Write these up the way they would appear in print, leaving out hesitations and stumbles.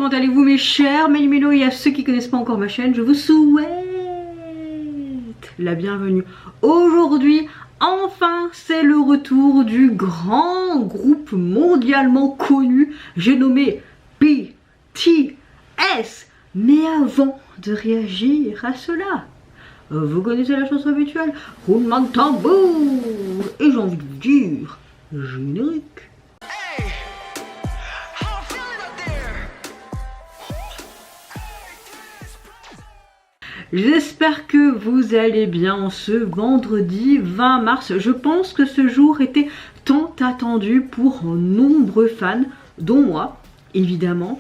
comment allez-vous mes chers Méli-Mélo, et à ceux qui ne connaissent pas encore ma chaîne, je vous souhaite la bienvenue. Aujourd'hui, enfin, c'est le retour du grand groupe mondialement connu, j'ai nommé BTS. Mais avant de réagir à cela, vous connaissez la chanson habituelle, roulement de tambour, et j'ai envie de vous dire, générique. J'espère que vous allez bien ce vendredi 20 mars. Je pense que ce jour était tant attendu pour nombreux fans, dont moi, évidemment.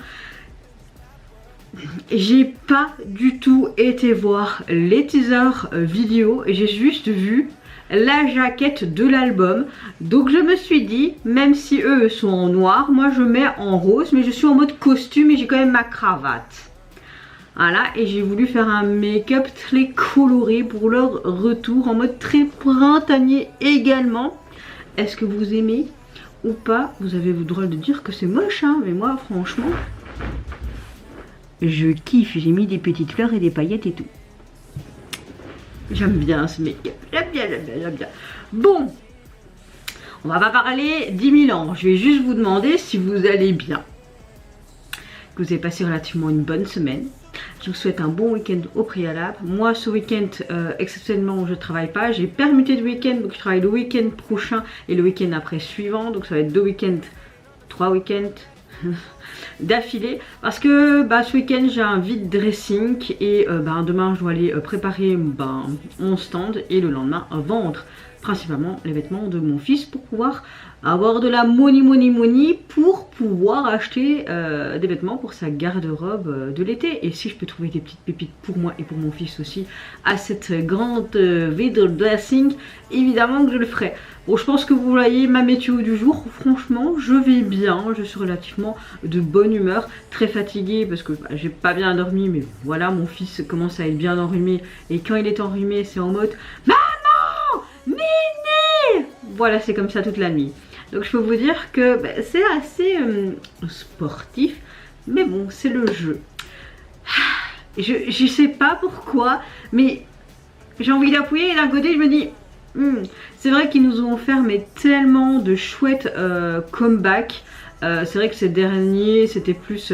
J'ai pas du tout été voir les teasers vidéo, j'ai juste vu la jaquette de l'album. Donc je me suis dit, même si eux sont en noir, moi je mets en rose, mais je suis en mode costume et j'ai quand même ma cravate. Voilà, et j'ai voulu faire un make-up très coloré pour leur retour, en mode très printanier également. Est-ce que vous aimez ou pas? Vous avez le droit de dire que c'est moche, hein, mais moi franchement, je kiffe. J'ai mis des petites fleurs et des paillettes et tout. J'aime bien ce make-up, j'aime bien, j'aime bien, j'aime bien. Bon, on va pas parler 10 000 ans, je vais juste vous demander si vous allez bien, que vous avez passé relativement une bonne semaine. Je vous souhaite un bon week-end au préalable. Moi, ce week-end, exceptionnellement, je ne travaille pas. J'ai permuté de week-end, donc je travaille le week-end prochain et le week-end après suivant. Donc ça va être 2 week-ends, 3 week-ends d'affilée. Parce que ce week-end, j'ai un vide dressing et demain, je dois aller préparer mon stand et le lendemain, vendre principalement les vêtements de mon fils pour pouvoir avoir de la money pour pouvoir acheter des vêtements pour sa garde-robe de l'été. Et si je peux trouver des petites pépites pour moi et pour mon fils aussi à cette grande vide dressing, évidemment que je le ferai. Bon, je pense que vous voyez ma météo du jour. Franchement, je vais bien, je suis relativement de bonne humeur, très fatiguée parce que j'ai pas bien dormi, mais voilà, mon fils commence à être bien enrhumé et quand il est enrhumé, c'est en mode Mini! Voilà, c'est comme ça toute la nuit. Donc je peux vous dire que c'est assez sportif, mais bon, c'est le jeu. Je sais pas pourquoi, mais j'ai envie d'appuyer et d'un côté je me dis, c'est vrai qu'ils nous ont offert mais tellement de chouettes comebacks. C'est vrai que ces derniers, c'était plus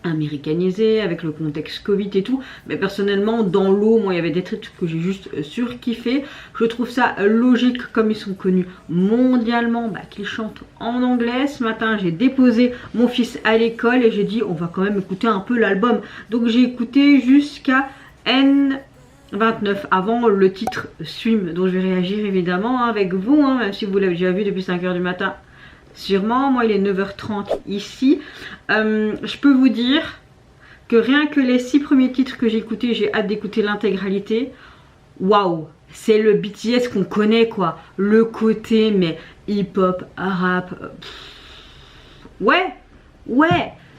américanisé avec le contexte Covid et tout, mais personnellement dans l'eau, moi il y avait des trucs que j'ai juste surkiffé. Je trouve ça logique comme ils sont connus mondialement, qu'ils chantent en anglais. Ce matin j'ai déposé mon fils à l'école et j'ai dit on va quand même écouter un peu l'album, donc j'ai écouté jusqu'à N29 avant le titre Swim, dont je vais réagir évidemment avec vous, même si vous l'avez déjà vu depuis 5 h du matin. Sûrement, moi il est 9 h 30 ici. Je peux vous dire que rien que les 6 premiers titres que j'ai écoutés, j'ai hâte d'écouter l'intégralité. Waouh, c'est le BTS qu'on connaît quoi. Le côté mais hip-hop, rap. Ouais,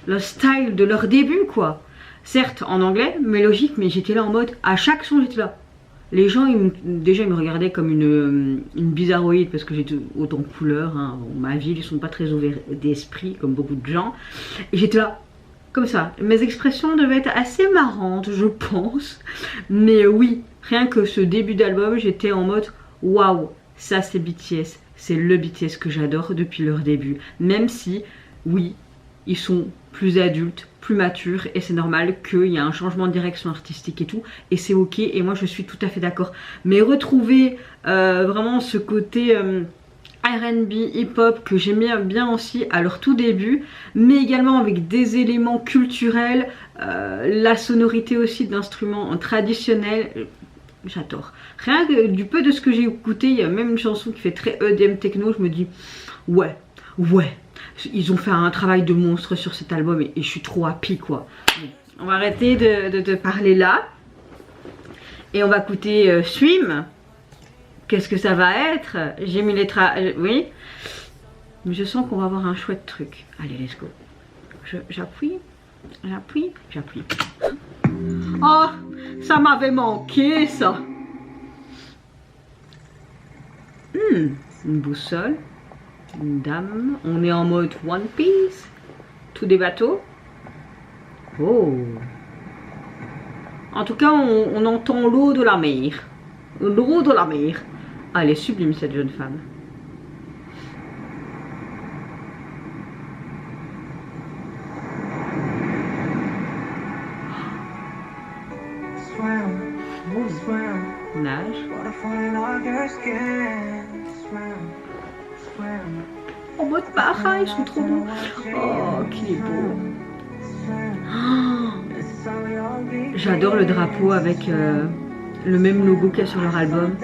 le style de leur début quoi. Certes en anglais, mais logique, mais j'étais là en mode, à chaque son j'étais là. Les gens, déjà, ils me regardaient comme une bizarroïde parce que j'étais autant de couleurs. Bon, ma ville, ils sont pas très ouverts d'esprit, comme beaucoup de gens. Et j'étais là, comme ça. Mes expressions devaient être assez marrantes, je pense. Mais oui, rien que ce début d'album, j'étais en mode, waouh, ça c'est BTS. C'est le BTS que j'adore depuis leur début. Même si, oui, ils sont plus adultes, plus matures, et c'est normal qu'il y a un changement de direction artistique et tout, et c'est ok, et moi je suis tout à fait d'accord. Mais retrouver vraiment ce côté R&B, hip-hop que j'aimais bien aussi à leur tout début, mais également avec des éléments culturels, la sonorité aussi d'instruments traditionnels, j'adore. Rien que du peu de ce que j'ai écouté, il y a même une chanson qui fait très EDM techno, je me dis ouais, ils ont fait un travail de monstre sur cet album et je suis trop happy quoi. On va arrêter de parler là et on va écouter Swim. Qu'est-ce que ça va être? J'ai mis les oui, mais je sens qu'on va avoir un chouette truc. Allez, let's go. J'appuie. Oh, ça m'avait manqué ça. Une boussole. Une dame, on est en mode One Piece, tous des bateaux. Oh. En tout cas, on entend l'eau de la mer. L'eau de la mer. Ah, elle est sublime cette jeune femme. Nage. En mode marin, ils sont trop beaux. Oh, qu'il est beau. Oh, j'adore le drapeau avec le même logo qu'il y a sur leur album.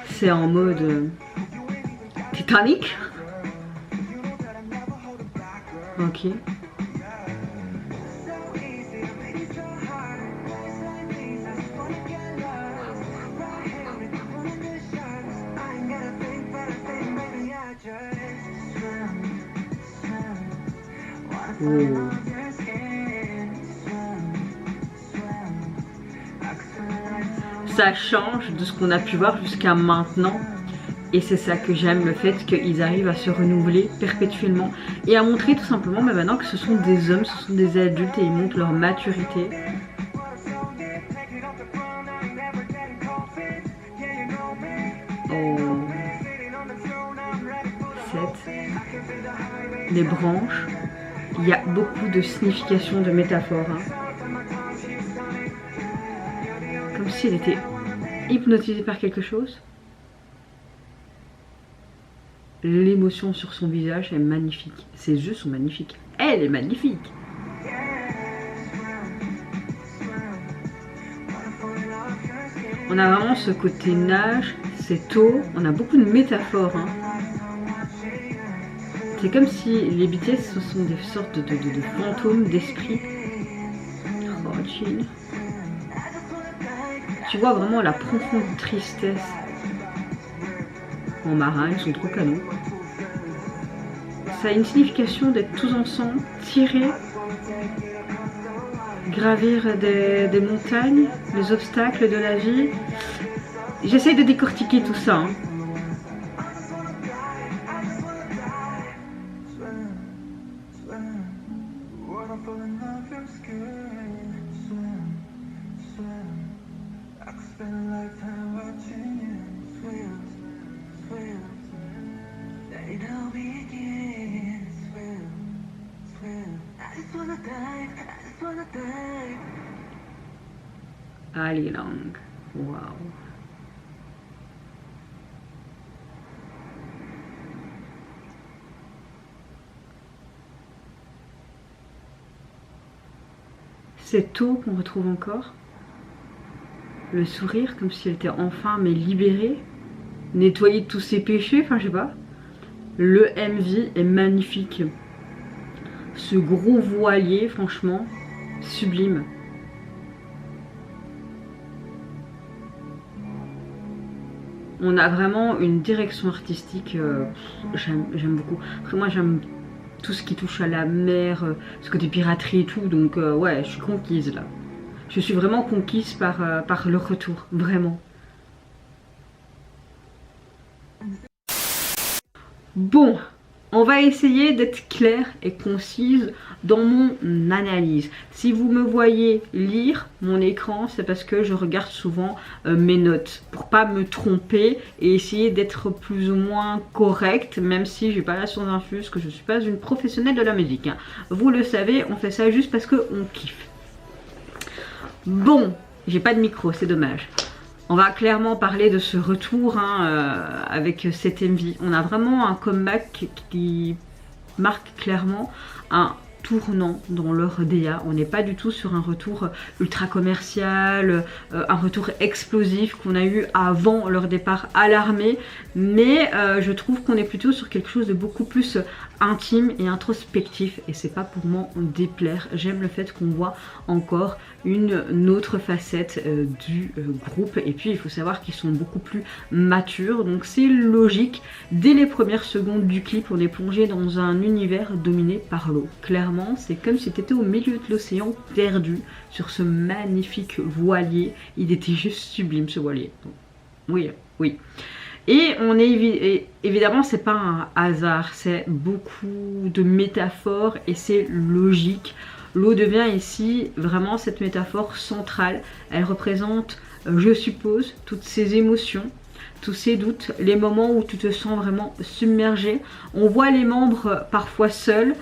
C'est en mode Titanic. Ok. Oh. Ça change de ce qu'on a pu voir jusqu'à maintenant. Et c'est ça que j'aime, le fait qu'ils arrivent à se renouveler perpétuellement et à montrer tout simplement maintenant que ce sont des hommes, ce sont des adultes et ils montrent leur maturité. Oh. 7. Les branches. Il y a beaucoup de significations, de métaphores. Comme si elle était hypnotisée par quelque chose. L'émotion sur son visage est magnifique. Ses yeux sont magnifiques. Elle est magnifique. On a vraiment ce côté nage, c'est eau. On a beaucoup de métaphores. C'est comme si les BTS ce sont des sortes de fantômes, d'esprits. Oh, chill. Tu vois vraiment la profonde tristesse. En marin, ils sont trop canons. Ça a une signification d'être tous ensemble, tirés, gravir des montagnes, les obstacles de la vie. J'essaye de décortiquer tout ça. Ali Lang, waouh. Cette eau qu'on retrouve encore, le sourire comme si elle était enfin mais libérée, nettoyée de tous ses péchés, enfin je sais pas. Le MV est magnifique. Ce gros voilier, franchement, sublime. On a vraiment une direction artistique, j'aime beaucoup. Après moi j'aime tout ce qui touche à la mer, ce côté piraterie et tout, donc ouais, je suis conquise là. Je suis vraiment conquise par le retour, vraiment. Bon, on va essayer d'être claire et concise dans mon analyse. Si vous me voyez lire mon écran, c'est parce que je regarde souvent mes notes pour pas me tromper et essayer d'être plus ou moins correcte, même si j'ai pas la science infuse, que je suis pas une professionnelle de la musique. Vous le savez, on fait ça juste parce qu'on kiffe. Bon, j'ai pas de micro, c'est dommage. On va clairement parler de ce retour avec cet MV. On a vraiment un comeback qui marque clairement un tournant dans leur DA. On n'est pas du tout sur un retour ultra commercial, un retour explosif qu'on a eu avant leur départ à l'armée, mais je trouve qu'on est plutôt sur quelque chose de beaucoup plus intime et introspectif, et c'est pas pour m'en déplaire. J'aime le fait qu'on voit encore une autre facette du groupe, et puis il faut savoir qu'ils sont beaucoup plus matures, donc c'est logique. Dès les premières secondes du clip, on est plongé dans un univers dominé par l'eau, clairement. sincèrement, c'est comme si tu étais au milieu de l'océan perdu sur ce magnifique voilier. Il était juste sublime ce voilier. Oui, oui. Et on est évidemment, c'est pas un hasard, c'est beaucoup de métaphores et c'est logique. L'eau devient ici vraiment cette métaphore centrale. Elle représente, je suppose, toutes ces émotions, tous ces doutes, les moments où tu te sens vraiment submergé. On voit les membres parfois seuls,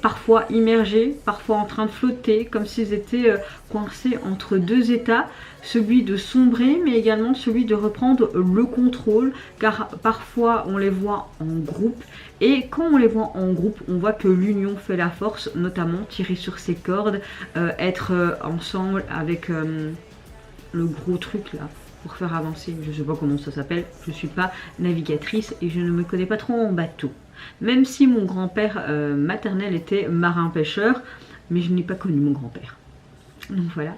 parfois immergés, parfois en train de flotter, comme s'ils étaient coincés entre deux états, celui de sombrer, mais également celui de reprendre le contrôle, car parfois on les voit en groupe, et quand on les voit en groupe, on voit que l'union fait la force, notamment tirer sur ses cordes, être ensemble avec le gros truc là, pour faire avancer, je sais pas comment ça s'appelle, je suis pas navigatrice et je ne me connais pas trop en bateau. Même si mon grand-père maternel était marin-pêcheur, mais je n'ai pas connu mon grand-père. Donc voilà.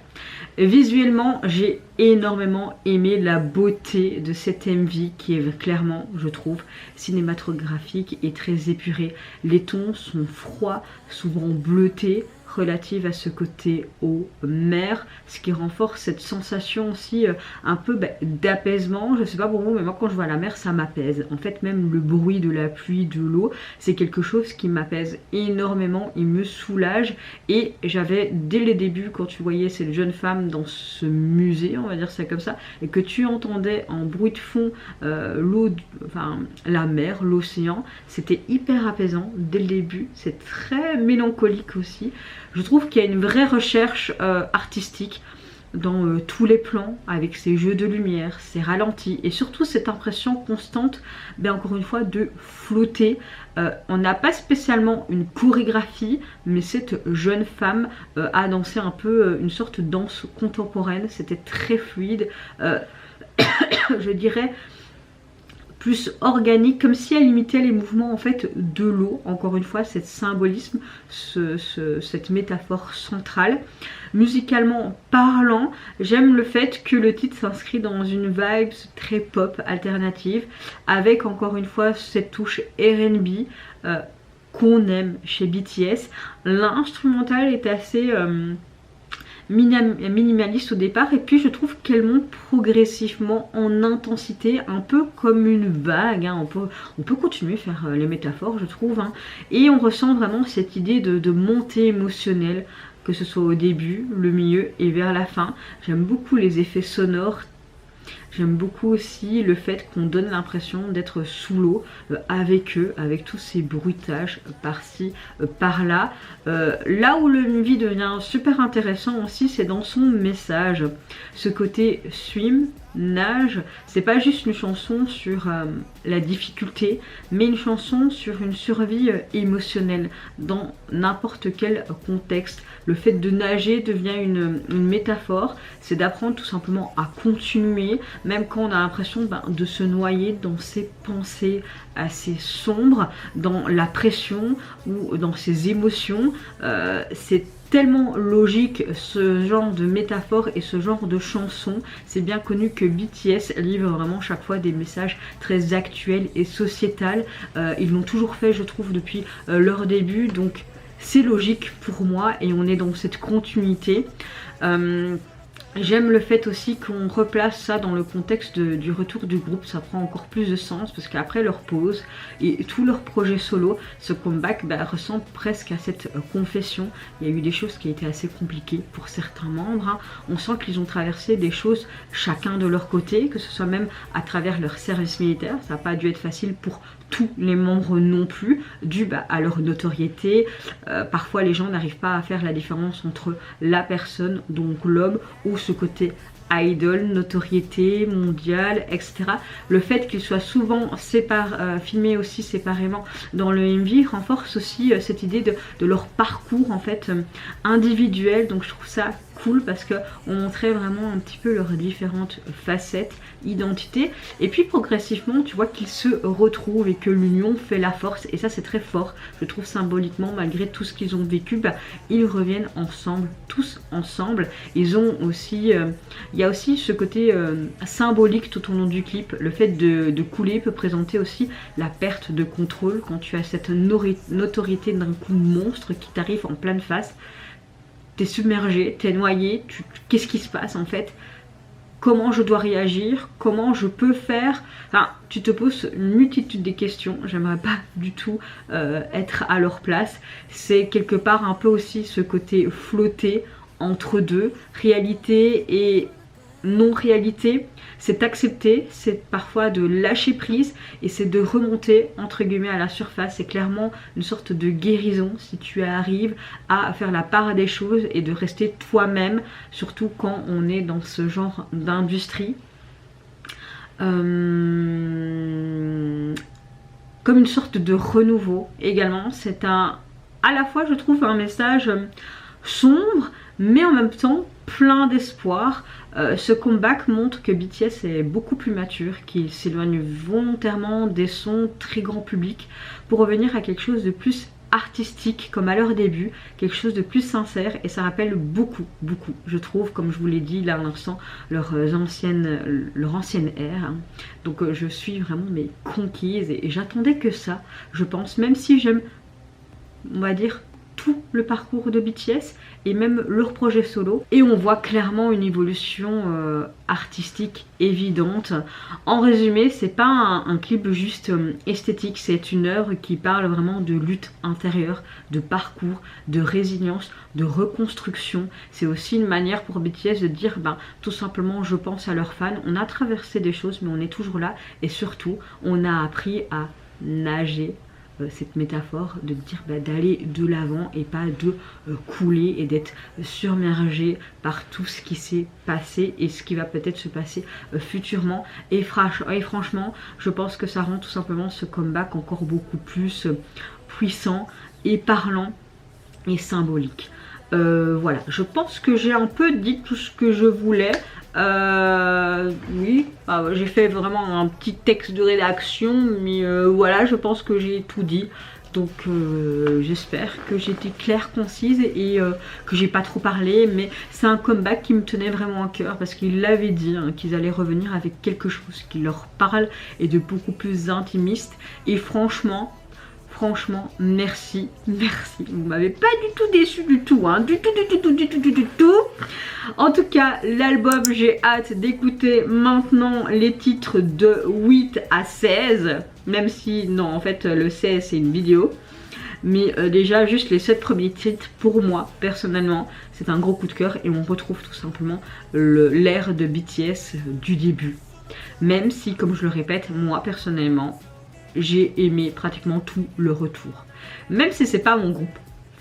Visuellement, j'ai énormément aimé la beauté de cette MV qui est clairement, je trouve, cinématographique et très épurée. Les tons sont froids, souvent bleutés, relative à ce côté eau, mer, ce qui renforce cette sensation aussi un peu d'apaisement. Je sais pas pour vous, mais moi quand je vois la mer, ça m'apaise. En fait, même le bruit de la pluie, de l'eau, c'est quelque chose qui m'apaise énormément, il me soulage. Et j'avais, dès les débuts, quand tu voyais cette jeune femme dans ce musée, on va dire ça comme ça, et que tu entendais en bruit de fond l'eau, enfin la mer, l'océan, c'était hyper apaisant dès le début. C'est très mélancolique aussi. Je trouve qu'il y a une vraie recherche artistique dans tous les plans, avec ces jeux de lumière, ces ralentis, et surtout cette impression constante, encore une fois, de flotter. On n'a pas spécialement une chorégraphie, mais cette jeune femme a dansé un peu une sorte de danse contemporaine. C'était très fluide, je dirais plus organique, comme si elle imitait les mouvements en fait de l'eau. Encore une fois, cet symbolisme, cette métaphore centrale. Musicalement parlant, j'aime le fait que le titre s'inscrit dans une vibe très pop alternative, avec encore une fois cette touche R&B qu'on aime chez BTS. L'instrumental est assez minimaliste au départ, et puis je trouve qu'elle monte progressivement en intensité, un peu comme une vague, hein. On peut continuer à faire les métaphores, je trouve, hein. Et on ressent vraiment cette idée de montée émotionnelle, que ce soit au début, le milieu et vers la fin. J'aime beaucoup les effets sonores. J'aime beaucoup aussi le fait qu'on donne l'impression d'être sous l'eau avec eux, avec tous ces bruitages par-ci, par-là. Là où le MV devient super intéressant aussi, c'est dans son message. Ce côté swim, nage, c'est pas juste une chanson sur la difficulté, mais une chanson sur une survie émotionnelle dans n'importe quel contexte. Le fait de nager devient une métaphore, c'est d'apprendre tout simplement à continuer, même quand on a l'impression de se noyer dans ses pensées assez sombres, dans la pression ou dans ses émotions. C'est tellement logique ce genre de métaphore et ce genre de chanson. C'est bien connu que BTS livre vraiment chaque fois des messages très actuels et sociétals. Ils l'ont toujours fait, je trouve, depuis leur début, donc c'est logique pour moi et on est dans cette continuité. J'aime le fait aussi qu'on replace ça dans le contexte du retour du groupe, ça prend encore plus de sens parce qu'après leur pause et tout leur projet solo, ce comeback ressemble presque à cette confession. Il y a eu des choses qui étaient assez compliquées pour certains membres, hein. On sent qu'ils ont traversé des choses chacun de leur côté, que ce soit même à travers leur service militaire. Ça n'a pas dû être facile pour tous les membres non plus, dû à leur notoriété. Parfois les gens n'arrivent pas à faire la différence entre la personne, donc l'homme, ou ce côté idol, notoriété mondiale, etc. Le fait qu'ils soient souvent filmés aussi séparément dans le MV renforce aussi cette idée de leur parcours en fait individuel, donc je trouve ça cool parce que on montrait vraiment un petit peu leurs différentes facettes, identités, et puis progressivement tu vois qu'ils se retrouvent et que l'union fait la force, et ça c'est très fort, je trouve symboliquement, malgré tout ce qu'ils ont vécu, bah, ils reviennent ensemble, tous ensemble. Ils ont aussi, il y a aussi ce côté symbolique tout au long du clip, le fait de couler peut présenter aussi la perte de contrôle quand tu as cette notoriété d'un coup de monstre qui t'arrive en pleine face. T'es submergé, t'es noyé, qu'est-ce qui se passe en fait? Comment je dois réagir? Comment je peux faire? Enfin, tu te poses une multitude de questions. J'aimerais pas du tout être à leur place. C'est quelque part un peu aussi ce côté flotter entre deux, réalité et non-réalité. C'est accepter, c'est parfois de lâcher prise et c'est de remonter entre guillemets à la surface. C'est clairement une sorte de guérison si tu arrives à faire la part des choses et de rester toi-même, surtout quand on est dans ce genre d'industrie. Comme une sorte de renouveau également. C'est à la fois je trouve un message sombre mais en même temps plein d'espoir. Ce comeback montre que BTS est beaucoup plus mature, qu'il s'éloigne volontairement des sons très grand public pour revenir à quelque chose de plus artistique comme à leur début, quelque chose de plus sincère, et ça rappelle beaucoup, je trouve, comme je vous l'ai dit là à l'instant, leur ancienne ère, hein. Donc je suis vraiment mais conquise et j'attendais que ça, je pense, même si j'aime, on va dire, tout le parcours de BTS et même leur projet solo, et on voit clairement une évolution artistique évidente. En résumé, c'est pas un clip juste esthétique, c'est une œuvre qui parle vraiment de lutte intérieure, de parcours, de résilience, de reconstruction. C'est aussi une manière pour BTS de dire ben, tout simplement je pense à leurs fans, on a traversé des choses mais on est toujours là, et surtout on a appris à nager, cette métaphore de dire bah, d'aller de l'avant et pas de couler et d'être submergé par tout ce qui s'est passé et ce qui va peut-être se passer futurement, et franchement je pense que ça rend tout simplement ce comeback encore beaucoup plus puissant et parlant et symbolique. Voilà, je pense que j'ai un peu dit tout ce que je voulais. Oui, j'ai fait vraiment un petit texte de rédaction, mais voilà, je pense que j'ai tout dit. Donc j'espère que j'ai été claire, concise et que j'ai pas trop parlé, mais c'est un comeback qui me tenait vraiment à cœur parce qu'ils l'avaient dit, hein, qu'ils allaient revenir avec quelque chose qui leur parle et de beaucoup plus intimiste. Et franchement, merci, vous m'avez pas du tout déçu du tout, hein, du tout. En tout cas, l'album, j'ai hâte d'écouter maintenant les titres de 8 à 16, même si, non, en fait, le 16 c'est une vidéo. Mais déjà, juste les 7 premiers titres, pour moi, personnellement, c'est un gros coup de cœur et on retrouve tout simplement l'ère de BTS du début. Même si, comme je le répète, moi, personnellement, j'ai aimé pratiquement tout le retour. Même si c'est pas mon groupe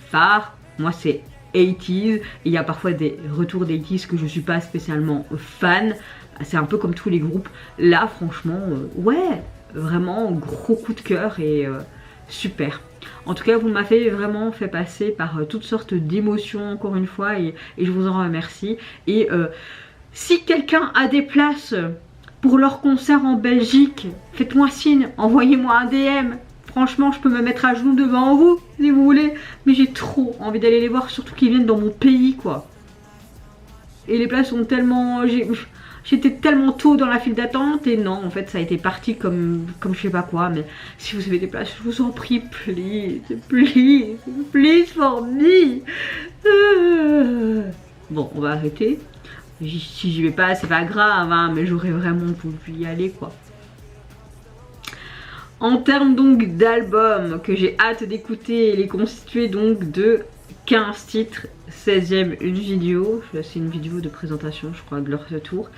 phare, moi c'est 80s, il y a parfois des retours 80s que je suis pas spécialement fan, c'est un peu comme tous les groupes. Là franchement, ouais, vraiment gros coup de cœur et super. En tout cas, vous m'avez vraiment fait passer par toutes sortes d'émotions encore une fois et je vous en remercie. Et si quelqu'un a des places pour leur concert en Belgique, faites-moi signe, envoyez-moi un DM. Franchement, je peux me mettre à genoux devant vous, si vous voulez. Mais j'ai trop envie d'aller les voir, surtout qu'ils viennent dans mon pays, quoi. Et les places sont tellement... J'étais tellement tôt dans la file d'attente, et non, en fait, ça a été parti comme je sais pas quoi. Mais si vous avez des places, je vous en prie, please for me. Bon, on va arrêter. Si j'y vais pas, c'est pas grave, hein, mais j'aurais vraiment voulu y aller, quoi. En termes donc d'albums que j'ai hâte d'écouter, il est constitué donc de 15 titres, 16e une vidéo, c'est une vidéo de présentation je crois de leur retour.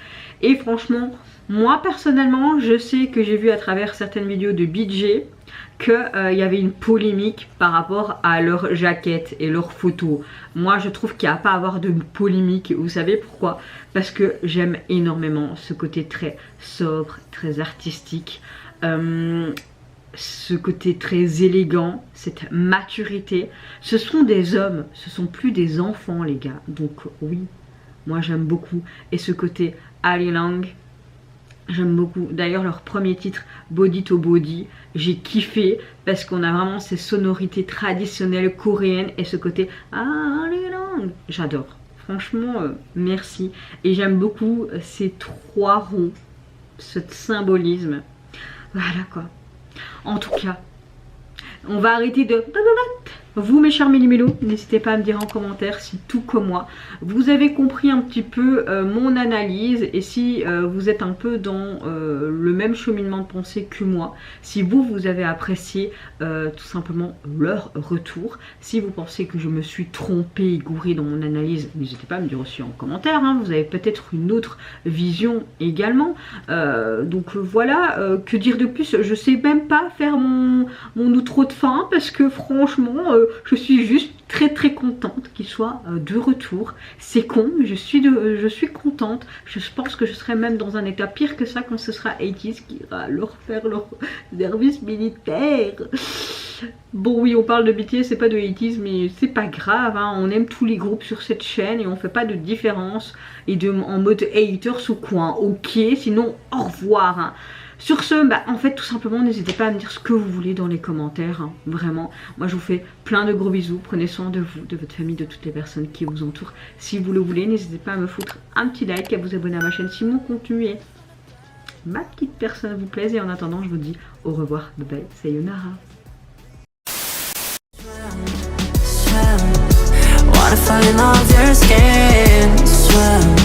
Et franchement, moi personnellement, je sais que j'ai vu à travers certaines vidéos de BJ qu'il y avait une polémique par rapport à leur jaquette et leurs photos. Moi je trouve qu'il n'y a pas à avoir de polémique. Vous savez pourquoi? Parce que j'aime énormément ce côté très sobre, très artistique, ce côté très élégant, cette maturité. Ce sont des hommes, ce sont plus des enfants les gars. Donc oui, moi j'aime beaucoup. Et ce côté Ali Lang, j'aime beaucoup. D'ailleurs leur premier titre, Body to Body, j'ai kiffé parce qu'on a vraiment ces sonorités traditionnelles coréennes et ce côté Ali Lang, j'adore. Franchement, merci. Et j'aime beaucoup ces 3 ronds, ce symbolisme. Voilà quoi. En tout cas, on va arrêter de... Vous mes chers méli-mélos, n'hésitez pas à me dire en commentaire si tout comme moi, vous avez compris un petit peu mon analyse et si vous êtes un peu dans le même cheminement de pensée que moi, si vous avez apprécié tout simplement leur retour, si vous pensez que je me suis trompée et gourée dans mon analyse, n'hésitez pas à me dire aussi en commentaire, hein, vous avez peut-être une autre vision également, donc voilà, que dire de plus, je sais même pas faire mon outro de fin parce que franchement je suis juste très contente qu'il soit de retour. C'est con, mais je suis contente. Je pense que je serai même dans un état pire que ça quand ce sera 80s qui ira leur faire leur service militaire. Bon oui, on parle de BTS, c'est pas de 80s, mais c'est pas grave, hein. On aime tous les groupes sur cette chaîne et on fait pas de différence et en mode haters ou quoi, hein. Ok, sinon au revoir, hein. Sur ce, bah, en fait tout simplement n'hésitez pas à me dire ce que vous voulez dans les commentaires, hein, vraiment. Moi je vous fais plein de gros bisous, prenez soin de vous, de votre famille, de toutes les personnes qui vous entourent. Si vous le voulez, n'hésitez pas à me foutre un petit like, à vous abonner à ma chaîne si mon contenu et ma petite personne vous plaise. Et en attendant, je vous dis au revoir, bye bye, sayonara. Wanna fall in love your skin, swim.